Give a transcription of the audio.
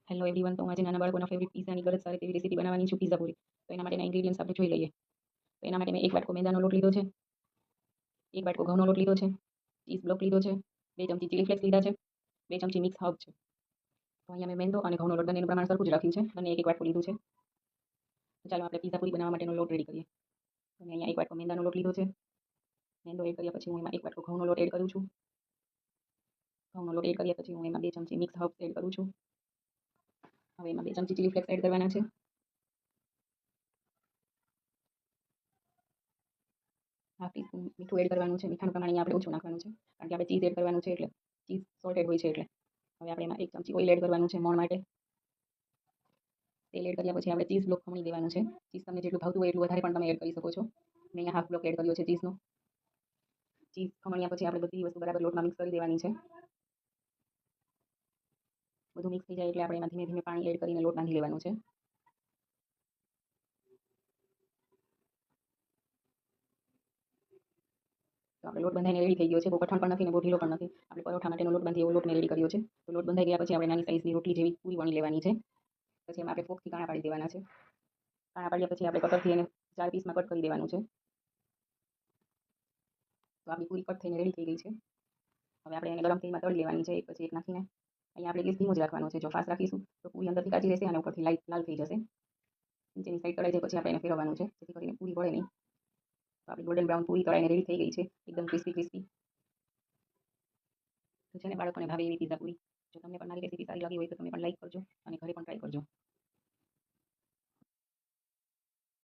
Hello everyone, તો હું આજે નાના બાળકોના ફેવરિટ પિઝાની ગળત સારી તેવી રેસીપી બનાવવાની છું, પિઝા પૂરી. તો એના માટેના ઇન્ગ્રીડિયન્ટ્સ આપણે જોઈ લઈએ. તો એના માટે મેં એક વાટકો મેંદાનો લોટ લીધો છે, એક વાટકો ઘઉંનો લોટ લીધો છે, ચીઝ બ્લોક લીધો છે, 2 ચમચી ચીલી ફ્લેક્સ લીધા છે, 2 ચમચી મિક્સ હર્બ છે. તો અહીંયા મેં મેંદો અને ઘઉંનો લોટ બંનેનું પ્રમાણ સરખું જ રાખ્યું છે, બંને એક એક વાટકો લીધું છે. તો ચાલો આપણે પિઝા પૂરી બનાવવા માટેનો લોટ રેડી કરીએ. તો મેં અહીંયા એક વાટકો મેંદાનો લોટ લીધો છે. મેંદો એડ કર્યા પછી હું એમાં એક વાટકો ઘઉંનો લોટ એડ કરું છું. ઘઉંનો લોટ એડ કર્યા પછી હું એમાં 2 ચમચી મિક્સ હર્બ એડ કરું છું. હવે એમાં 2 ચમચી ચીલી ફ્લેક્સ એડ કરવાના છે. હાફ ટીસ્પૂન મીઠું એડ કરવાનું છે. મીઠાનું પ્રમાણ અહીંયા આપણે ઓછું નાખવાનું છે, કારણ કે આપણે ચીઝ એડ કરવાનું છે, એટલે ચીઝ સોલ્ટેડ હોય છે એટલે. હવે આપણે એમાં 1 ચમચી ઓઇલ એડ કરવાનું છે મોણ માટે. તેલ એડ કર્યા પછી આપણે ચીઝ બ્લોક ખમણી દેવાનું છે. ચીઝ તમને જેટલું ભાવતું હોય એટલું વધારે પણ તમે એડ કરી શકો છો. મેં અહીંયા હાફ બ્લોક એડ કર્યો છે ચીઝનો. ચીઝ ખમણ્યા પછી આપણે બધી વસ્તુ બરાબર લોટમાં મિક્સ કરી દેવાની છે. બધું મિક્સ થઈ જાય એટલે આપણે એમાં ધીમે ધીમે પાણી એડ કરીને લોટ બાંધી લેવાનું છે. તો આપણે લોટ બંધાઈને રેડી થઈ ગયો છે. બહુ કઠણ પણ નથી ને બહુ ઢીલો પણ નથી. આપણે પરોઠા માટેનો લોટ બાંધીએ એવો લોટ મેં રેડી કર્યો છે. તો લોટ બંધાઈ ગયા પછી આપણે નાની સાઈઝની રોટલી જેવી પૂરી વણી લેવાની છે. પછી એમાં આપણે ફોર્કથી કાણા પાડી દેવાના છે. કાણા પાડ્યા પછી આપણે કટરથી એને 4 પીસમાં કટ કરી દેવાનું છે. તો આપણી પૂરી કટ થઈને રેડી થઈ ગઈ છે. હવે આપણે એને ગરમ તેલમાં તળી લેવાની છે, એક પછી એક નાખીને. અહીંયા આપણે ગેસ ધીમો જ રાખવાનો છે. જો ફાસ્ટ રાખીશું તો પૂરી અંદરથી કાચી રહેશે અને ઉપરથી લાલ થઈ જશે. નીચેની સાઈડ તળાઈ જાય પછી આપણે એને ફેરવવાનું છે, જેથી કરીને પૂરી બળે નહીં. તો આપણી ગોલ્ડન બ્રાઉન પૂરી તળાઈને રેડી થઈ ગઈ છે, એકદમ ક્રિસ્પી ક્રિસ્પી. તો છે ને બાળકોને ભાવે એવી પિઝા પૂરી. જો તમને પણ મારી રેસીપી સારી લાગી હોય તો તમે પણ લાઈક કરજો અને ઘરે પણ ટ્રાય કરજો.